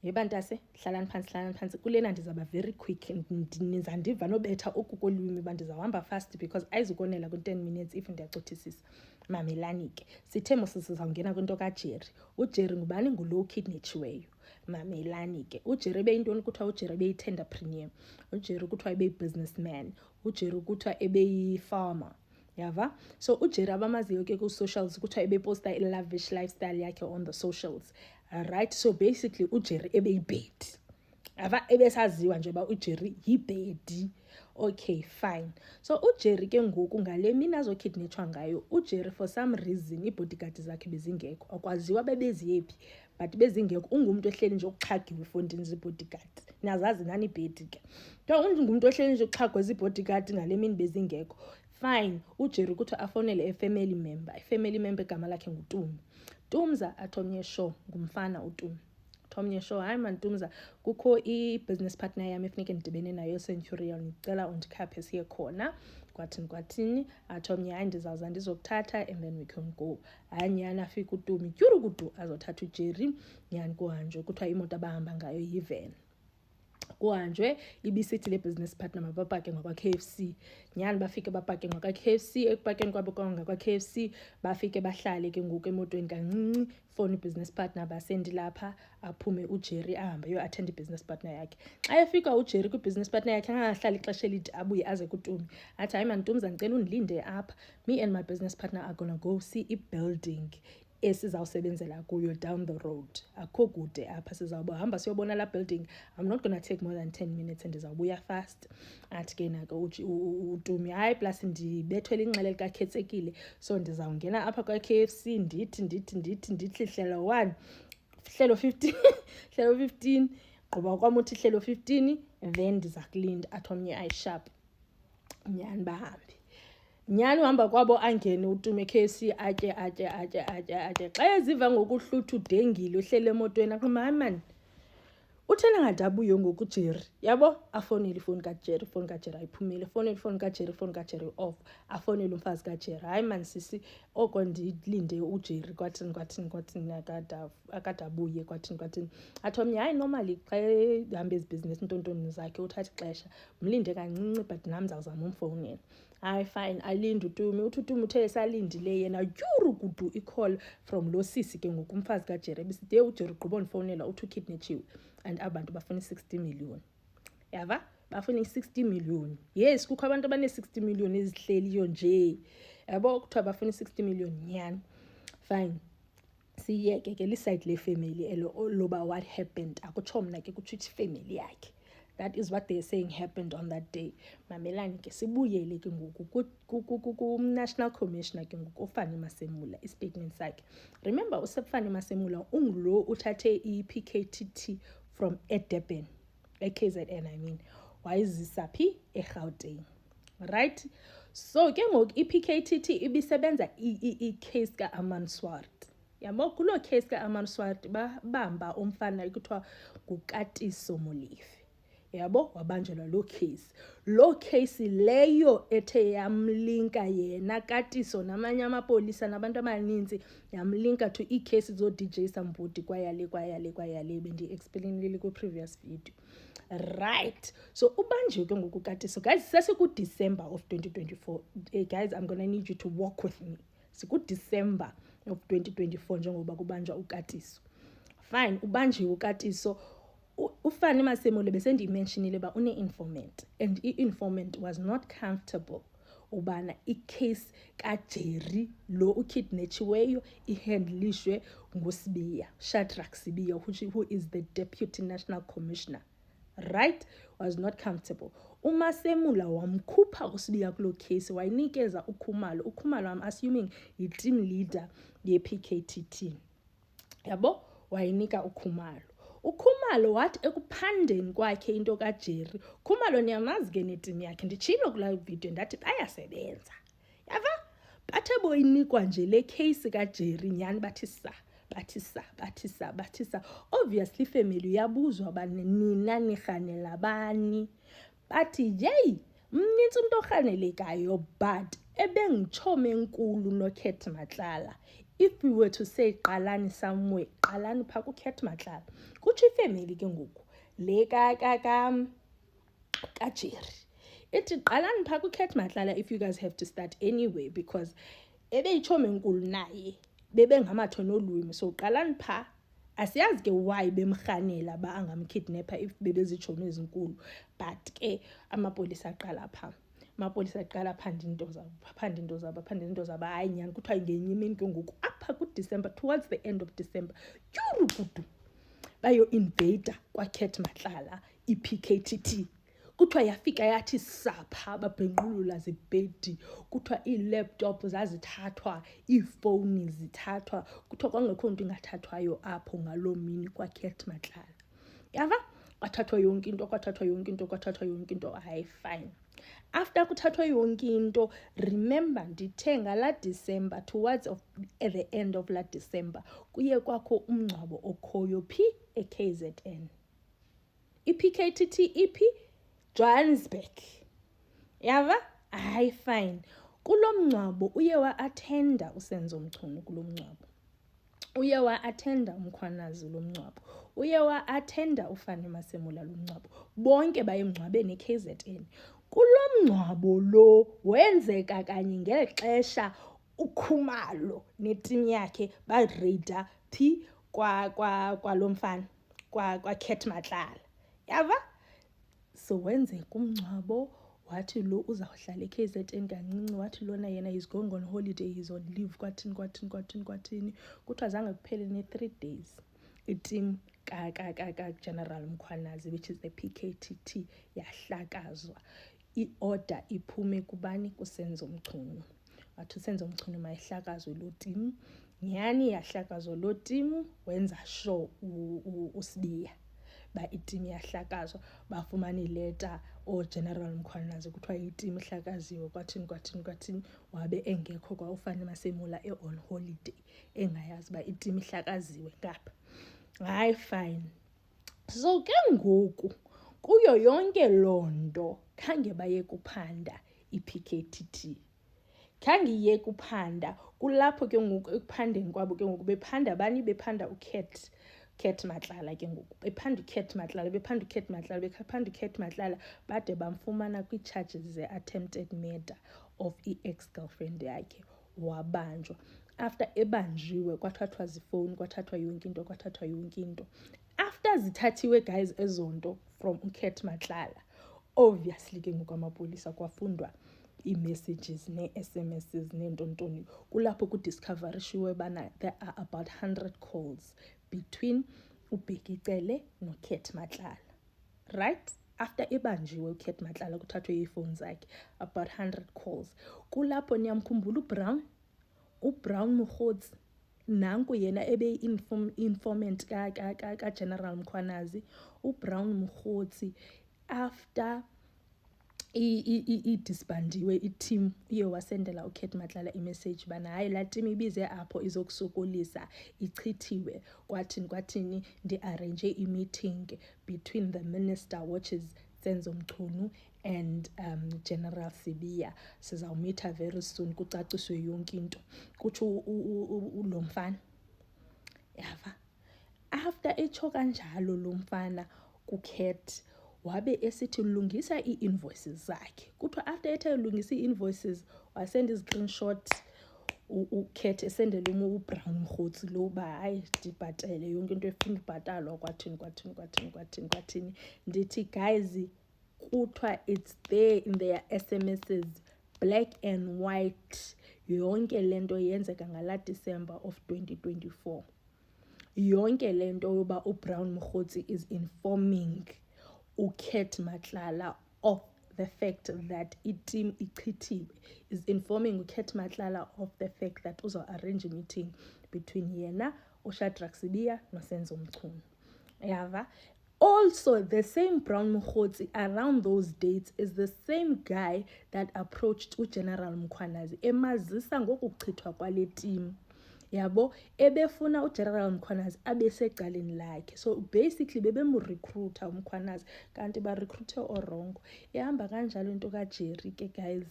yebantase hlalani phansi kulena ndizaba very quick niza ndiva nobetha okukolwimi bandizawuhamba fast because ayizukonela ku10 minutes if ndiyacothisisa. Mamelani ke sithe sizawungena kwinto kaJerry. uJerry ngubani? Ngulo kidnethiweyo. Mamelani ke uJerry beyintoni? Kuthiwa uJerry beyi-tenderpreneur, uJerry kuthiwa ebeyi-businessman, uJerry kuthiwa ebeyi-farmer. Yava? So uJerry abamaziyo ke ku-socials kuthiwa ebeposta i-lavish lifestyle yakhe on the socials. Alright, so basically uJerry ebeyibhedi. Yava? Ebesaziwa nje uba uJerry yibhedi. Okay, fine. So uJerry ke ngoku ngale mina azokidnethwa ngayo, uJerry for some reason ibodyguard zakhe bezingekho. Akwaziwa bebeziyephi, but bezingekho. Ungumuntu ehleli nje ukuxhagiwe efondini zibodyguard. Niyazazi nani ibhedi ke. Nto ungumuntu ehleli nje ukuxhagwa zibodyguard ngale mina bezingekho. Fine, uJerry kuthiwa afonele a-family member. I-family member igama lakhe nguTumi. Tumza athomnye show ngumfana uTumi. Thomnye show, hayi man Tumza, kukho i-business partner yami efuneke ndidibene nayo Centurion, ndicela undikhaphe siye khona. Kwathini athomnye hayi ndizawuza ndizokuthatha and then we can go. Hayi nyana afika uTumi tyuru kudu azothatha uJerry, nyani kuhanjwe kuthiwa imoto abahamba ngayo yivan. Kuhanjwe ibisithi le business partner mabapake ngakwa KFC. Nyani bafike bapake ngakwa KFC, ekupakeni kwabo ngakwa KFC bafike bahlale ke ngoku emotweni kancinci. Phone business partner basendi lapha aphume uJerry ahambe yo attend business partner yakhe. Xa efika uJerry ku business partner yakhe angahlali ixesha elide abuye aze kuTumi. Athi hayi man Tumza ngicela undilinde apha. Me and my business partner are gonna go see i-building esizawusebenzela kuyo down the road. Akho kude apha, sizawuhamba siyobona la building. I'm not going to take more than 10 minutes and ndizawubuya fast. Athi ke nako uTumi hayi plus ndibethwele inxele likakhetsekile, so ndizawungena apha kwa KFC ndithi hlelo 1 hlelo 15 hlelo 15 gquba kwami uthi hlelo 15 then ndiza kulinda. Athomnye ayisharp nyani bahambe. Nyani uhamba kwabo angene uTumi eKFC atye. Xa eziva ngokuhlutha udengile uhlele emotweni aqhuma hayi man uthena ngathi abuye ngoku uJerry. Yabo afonele ifoni kaJerry, ifoni kaJerry ayiphumile. Fonele ifoni kaJerry, ifoni kaJerry off. Afonele umfazi kaJerry, hayi man sisi oko ndilinde uJerry kwathini akadabuye kwathini. Athomnye hayi normally xa ehamba ezibusiness intontoni zakhe uthatha ixesha, mlinde kancinci but nami ndizawuzama umfonela. Hayi fine alinde uTumi. uTumi uthe esalindile yena yuru kudu i-call from lo sisi ke ngoku umfazi kaJerry besithi uJerry gquba ondifonela uthi ukidnethiwe and abantu bafuna 60 million. Yava? Bafuna 60 million. Yes, kukho abantu abane 60 million ezihleliyo nje. Yabo kuthiwa bafuna 60 million nyani. Fine. Siyeke ke liside le family elo loba what happened. Akutsho mna ke kuthi family yakhe. That is what they're saying happened on that day. Mamelani ke sibuyele ke ngoku ku National Commissioner ke ngoku uFani Masemula istatement sakhe. Remember uSefani Masemula ungulo uthathe iPKTT from eDurban, eKZN I mean. Wayizisa phi eGauteng. Right? So ke ngoku iPKTT ibisebenza i-case kaAman Swart. Yabo kulo case kaAman Swart bamba umfana ekuthiwa nguKatiso Molefe. Yabo wabanjelwa lo case leyo ethe yamlinka yena Katiso namanye amapolisa nabantu abaninzi yamlinka to i-case zo DJ Sambudi kwayale bendi explainile ku previous video. Right, so ubanjiwe ke ngoku Katiso. Guys, sesiku December of 2024. Guys, I'm gonna need you to walk with me. Siku December of 2024 njengoba kubanjwa uKatiso. Fine, ubanjiwe uKatiso. Ufani Masemula besendimentionile ba une-informant and i-informant was not comfortable ubana i-case kaJerry lo ukidnethiweyo ihandlishwe nguSibiya, Shadrack Sibiya, who is the Deputy National Commissioner. Right? Was not comfortable. uMasemula wamkhupha uSibiya kulo case wayinikeza uKhumalo. uKhumalo I'm assuming yi-team leader ye-PKTT. Yabo wayinika uKhumalo. uKhumalo wathi ekuphandeni kwakhe into kaJerry. Khumalo niyamazi ke neteam yakhe, nditshilo kula video ndathi bayasebenza. Yava? Bathe boyinikwa nje le case kaJerry nyani bathi sa. Obviously family yabuzwa bani nina nirhanela bani. Bathi yey mnintsi umuntu orhanelekayo but ebengitshome enkulu noKhet Matlala. if we were to say qalani somewhere, qalani phaa kuKat Matlala, kutsho ifamily ke ngoku le kaJerry ithi qalani phaa kuKat Matlala if you guys have to start anyway, because ebeyitshomi enkulu naye bebengamatho nolwimi, so qalani phaa. Asiyazi ke why bemrhanela ba angamkidnapper if bebezitshomi ezinkulu, but ke amapolisa aqala phaa. Amapolisa aqala phanda into zabo hayi nyani kuthiwa ngenye imini ke ngoku apha kuDecember, towards the end of December, yurukudu bayo-invader kwaKat Matlala i-PKTT. Kuthiwa yafika yathi sapha babhenqulula zibhedi, kuthiwa ii-laptop zazithathwa, iifowuni zithathwa, kuthiwa kwangekho nto ingathathwayo apho ngaloo mini kwaKat Matlala. Yava? Kwathathwa yonke into, hayi fine. After kuthathwa yonke into, remember ndithe ngala December, towards at the end of la December, kuye kwakho umngcwabo okhoyo phi eKZN. I-PKTT iphi? Johannesburg. Yava? Hayi fine. Kulo mngcwabo uye wa-attenda uSenzo Mchunu kulo mngcwabo. Uye wa-attenda uMkhwanazi lo mngcwabo. Uye wa-attenda uFani Masemula lo mngcwabo. Bonke baye emngcwabeni eKZN. Kulo mngcwabo lo wenzeka kanye ngexesha uKhumalo netim yakhe bareyida phi kwalo mfana kwaKat Matlala. Yava? So wenzeka umngcwabo, wathi lo uzawuhlala eKZN kancinci, wathi lona yena is going on holiday, he's on leave, kwathini. Kuthiwa zange kuphele ne-3 days itim General Mkhwanazi, which is the PKTT, yahlakazwa. I-order iphume kubani? kuSenzo Mchunu. Wathi uSenzo Mchunu mayihlakazwe lo tim. Nyani yahlakazwa lo tim, wenza sure uSibiya ba itim yahlakazwa, bafumana ileta General Mkhwanazi kuthiwa itim ihlakaziwe kwathini, wabe engekho kwa uFani Masemula on holiday, engayazi ba itim ihlakaziwe ngapha. Hayi fine. So ke ngoku kuyo yonke loo nto khange baye kuphanda i-PKTT, khange iye kuphanda. Kulapho ke ngoku ekuphandeni kwabo ke ngoku bephanda bani? Bephanda uKat Matlala ke ngoku. Bephanda uKat Matlala bade bamfumana kwii-charges ze-attempted murder of i-ex-girlfriend yakhe, wabanjwa. After ebanjiwe kwathathwa zifowuni, kwathathwa yonke into. After zithathiwe guys ezo nto from uKat Matlala, obviously ke ngoku amapolisa kwafundwa ii-messages nee-SMSs neentoni. Kulapho kudiscoverishiwe bana there are about 100 calls between uBheki Cele noKat Matlala, right? After ebanjiwe uKat Matlala kuthathwe iifowuni zakhe, about 100 calls. Kulapho niyamkhumbula uBrown Mokgotsi, nanku yena ebe-informant kaGeneral Mkhwanazi. uBrown Mokgotsi after idisbandiwe itim, iye wasendela uKat Matlala imessage bana hayi laa tim ibize apho izokusokolisa, ichithiwe, kwathini, ndi-arrange i-meeting between the minister, which is Senzo Mchunu, and General Sibiya. Sizawumitha very soon kucaciswe yonke into. Kutsho lo mfana. Yava? After etsho kanjalo lo mfana kuKat, wabe esithi lungisa ii-invoices zakhe. Kuthiwa after ethe lungisa ii-invoices, wasenda i-screenshot uKat esendele uBrown Mokgotsi lo ba hayi ndibhatele yonke into efuna ubhatalwa kwathini. Ndithi guys, kuthiwa it's there in their SMSs, black and white, yonke lento yenzeka ngala December of 2024. Yonke lento yoba uBrown Mokgotsi is informing uKat Matlala of the fact that itim ichithiwe, is informing uKat Matlala of the fact that uzo arrange a meeting between yena, uShadrack Sibiya noSenzo Mchunu. Yava? Also, the same Brown Mokgotsi around those dates is the same guy that approached uGeneral Mkhwanazi emazisa ngokuchithwa kwale team. Yabo, ebefuna uGeneral Mkhwanazi abesecaleni lakhe. So basically bebemrecruiter uMkhwanazi, kanti ba recruiter orongo. Ihamba kanjalo into kaJerry ke guys.